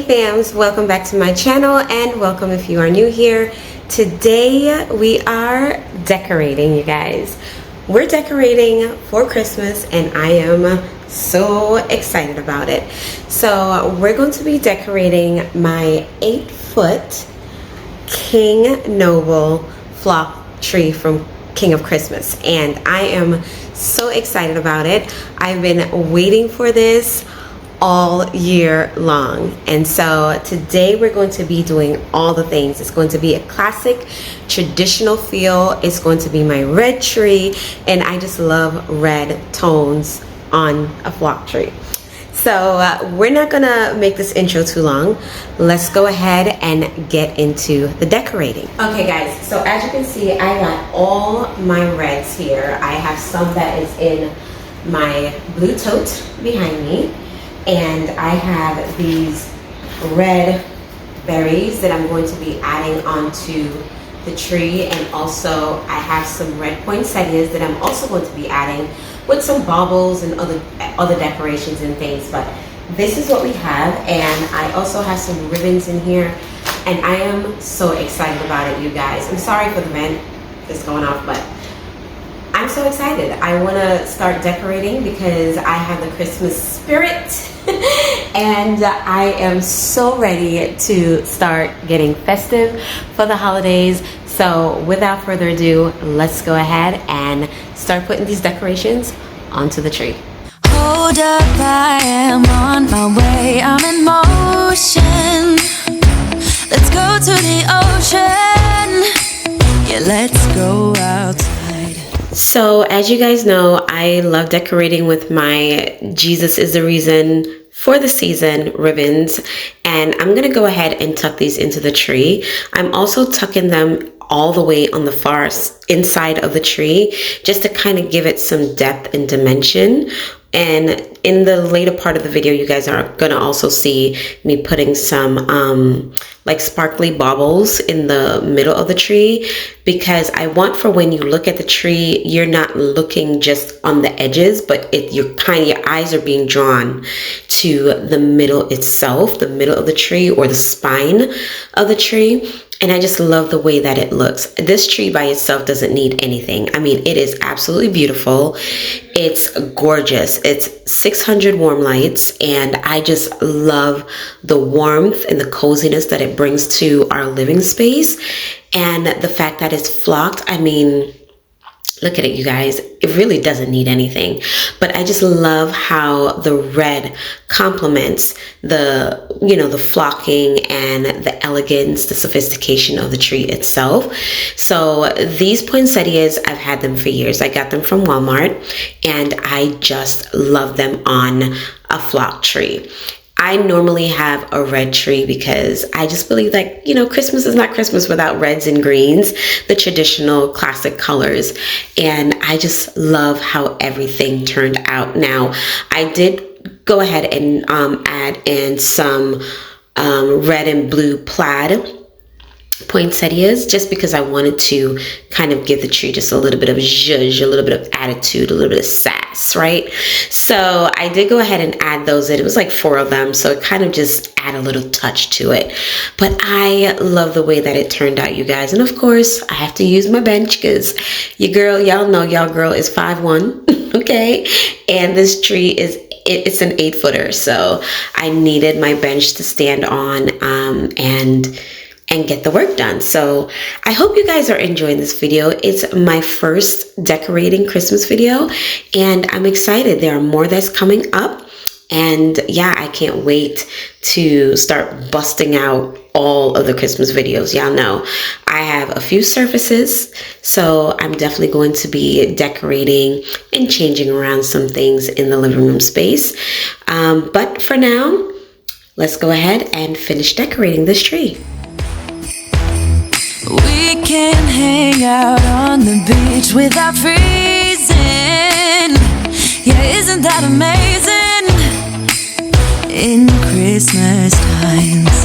fams, welcome back to my channel and welcome if you are new here. Today we are decorating, you guys. We're decorating for Christmas and I am so excited about it. So we're going to be decorating my 8-foot King Noble flock tree from King of Christmas, and I am so excited about it. I've been waiting for this all year long, and so today we're going to be doing all the things. It's going to be a classic traditional feel. It's going to be my red tree, and I just love red tones on a flock tree. So we're not gonna make this intro too long. Let's go ahead and get into the decorating. Okay guys, so as you can see, I got all my reds here. I have some that is in my blue tote behind me, and I have these red berries that I'm going to be adding onto the tree, and also I have some red poinsettias that I'm also going to be adding with some baubles and other decorations and things. But this is what we have, and I also have some ribbons in here, and I am so excited about it, you guys. I'm sorry for the vent that's going off, but I'm so excited. I want to start decorating because I have the Christmas spirit and I am so ready to start getting festive for the holidays. So without further ado, let's go ahead and start putting these decorations onto the tree. Hold up, I am on my way, I'm in motion. Let's go to the ocean. Yeah, let's go outside. So as you guys know, I love decorating with my Jesus is the Reason for the Season ribbons, and I'm gonna go ahead and tuck these into the tree. I'm also tucking them all the way on the far inside of the tree just to kind of give it some depth and dimension. And in the later part of the video, you guys are gonna also see me putting some like sparkly baubles in the middle of the tree, because I want for when you look at the tree, you're not looking just on the edges, but your eyes are being drawn to the middle itself, the middle of the tree or the spine of the tree. And I just love the way that it looks. This tree by itself doesn't need anything. I mean, it is absolutely beautiful. It's gorgeous. It's 600 warm lights, and I just love the warmth and the coziness that it brings to our living space. And the fact that it's flocked, I mean, look at it, you guys. It really doesn't need anything, but I just love how the red complements the, the flocking and the elegance, the sophistication of the tree itself. So these poinsettias, I've had them for years. I got them from Walmart, and I just love them on a flock tree. I normally have a red tree because I just believe that, Christmas is not Christmas without reds and greens, the traditional classic colors. And I just love how everything turned out. Now, I did go ahead and add in some red and blue plaid poinsettias, just because I wanted to kind of give the tree just a little bit of zhuzh, a little bit of attitude, a little bit of sass, right? So I did go ahead and add those in. It was like 4 of them, so it kind of just add a little touch to it. But I love the way that it turned out, you guys. And of course, I have to use my bench because y'all know y'all girl is 5'1", okay? And this tree it's an 8-footer, so I needed my bench to stand on and get the work done. So I hope you guys are enjoying this video. It's my first decorating Christmas video, and I'm excited. There are more that's coming up, and yeah, I can't wait to start busting out all of the Christmas videos. Y'all know I have a few surfaces, so I'm definitely going to be decorating and changing around some things in the living room space. But for now, let's go ahead and finish decorating this tree. We can hang out on the beach without freezing. Yeah, isn't that amazing? In Christmas times,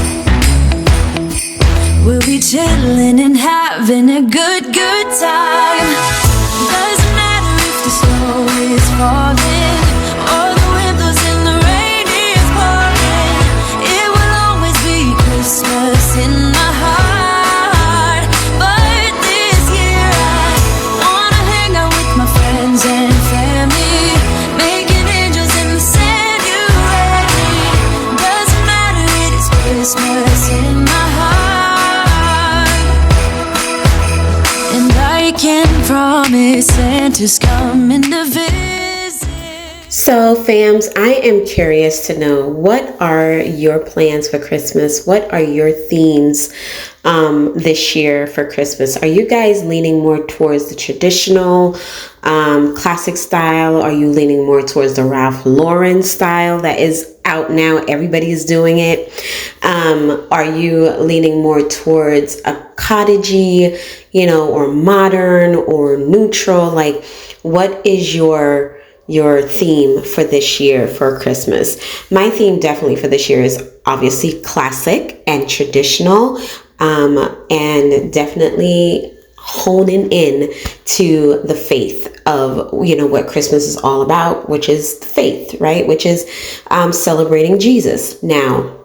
we'll be chilling and having a good time. Doesn't matter if the snow is falling or the wind blows and the rain is pouring. It will always promise Santa's coming to visit. So, fams, I am curious to know, what are your plans for Christmas? What are your themes this year for Christmas? Are you guys leaning more towards the traditional classic style? Are you leaning more towards the Ralph Lauren style that is out now? Everybody is doing it. Are you leaning more towards a cottagey, or modern or neutral? Like, what is your theme for this year for Christmas? My theme definitely for this year is obviously classic and traditional, and definitely honing in to the faith of, what Christmas is all about, which is the faith, right? Which is celebrating Jesus. Now,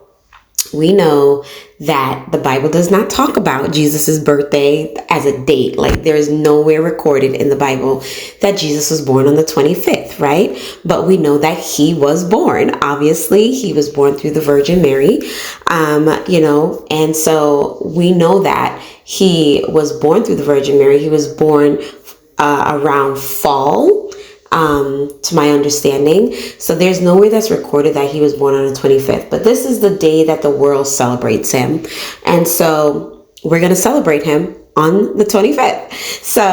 we know that the Bible does not talk about Jesus's birthday as a date. Like, there is nowhere recorded in the Bible that Jesus was born on the 25th, right? But we know that he was born. Obviously, he was born through the Virgin Mary, and so we know that he was born through the Virgin Mary. He was born around fall, to my understanding. So there's nowhere that's recorded that he was born on the 25th, but this is the day that the world celebrates him. And so we're going to celebrate him on the 25th. So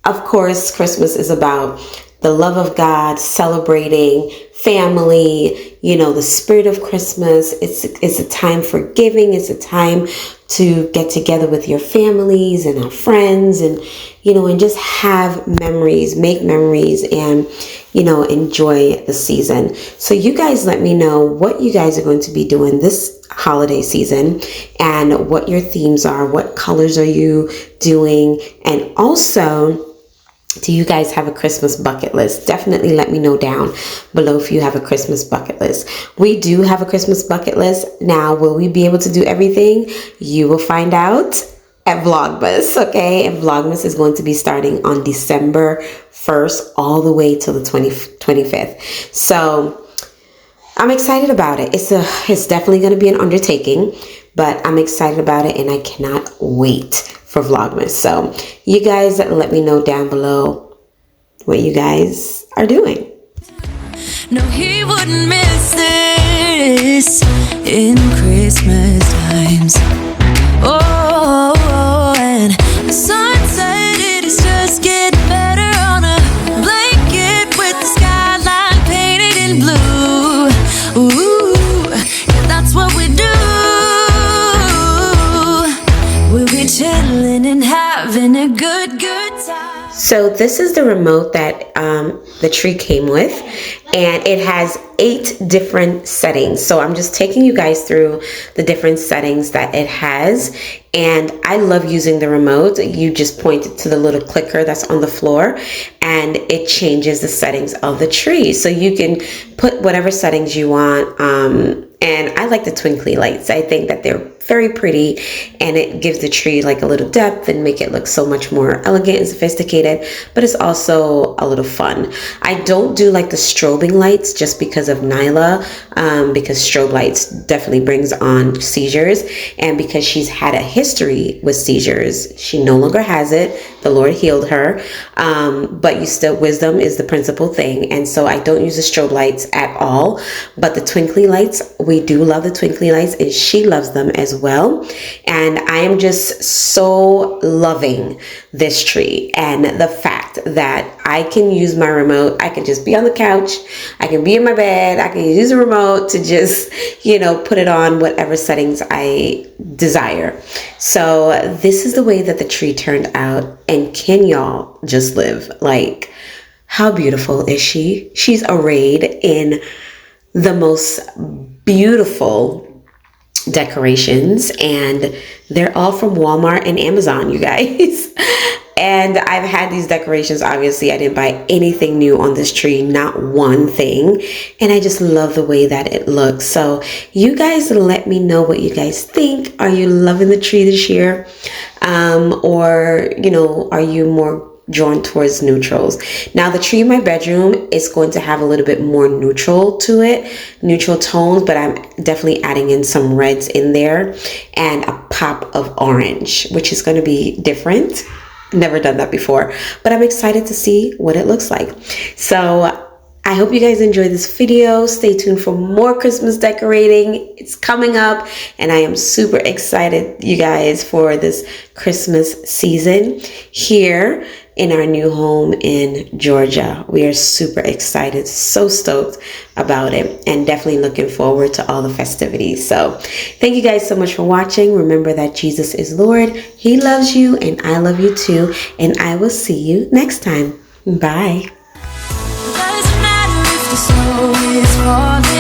of course, Christmas is about the love of God, celebrating family, the spirit of Christmas. It's a time for giving. It's a time to get together with your families and our friends, and and just have memories, make memories, and enjoy the season. So you guys let me know what you guys are going to be doing this holiday season, and what your themes are. What colors are you doing? And also, do you guys have a Christmas bucket list? Definitely let me know down below if you have a Christmas bucket list. We do have a Christmas bucket list. Now, will we be able to do everything? You will find out at Vlogmas, okay? And Vlogmas is going to be starting on December 1st all the way till the 25th. So I'm excited about it. It's definitely going to be an undertaking, but I'm excited about it, and I cannot wait for Vlogmas. So you guys let me know down below what you guys are doing. No, he wouldn't miss this in Christmas times. Oh, and the sunset, it is just getting better on a blanket with the skyline painted in blue. Ooh, yeah, that's what we do. We'll be chilling and having a good time. So this is the remote that the tree came with, and it has 8 different settings. So I'm just taking you guys through the different settings that it has. And I love using the remote. You just point it to the little clicker that's on the floor, and it changes the settings of the tree. So you can put whatever settings you want. And I like the twinkly lights. I think that they're very pretty, and it gives the tree like a little depth and make it look so much more elegant and sophisticated, but it's also a little fun. I don't do like the strobing lights just because of Nyla, because strobe lights definitely brings on seizures, and because she's had a history with seizures. She no longer has it. The Lord healed her, but wisdom is the principal thing, and so I don't use the strobe lights at all. But the twinkly lights, we do love the twinkly lights, and she loves them as well. And I am just so loving this tree, and the fact that I can use my remote. I can just be on the couch, I can be in my bed, I can use a remote to just put it on whatever settings I desire. So this is the way that the tree turned out, and can y'all just live? Like, how beautiful is she? She's arrayed in the most beautiful decorations, and they're all from Walmart and Amazon, you guys. And I've had these decorations. Obviously, I didn't buy anything new on this tree, not one thing. And I just love the way that it looks. So you guys let me know what you guys think. Are you loving the tree this year? Or, are you more drawn towards neutrals? Now, the tree in my bedroom is going to have a little bit more neutral to it, neutral tones, but I'm definitely adding in some reds in there and a pop of orange, which is going to be different. Never done that before, but I'm excited to see what it looks like. So I hope you guys enjoy this video. Stay tuned for more Christmas decorating. It's coming up, and I am super excited, you guys, for this Christmas season here in our new home in Georgia. We are super excited, so stoked about it, and definitely looking forward to all the festivities. So thank you guys so much for watching. Remember that Jesus is Lord. He loves you, and I love you too. And I will see you next time. Bye. Doesn't matter if the snow is falling.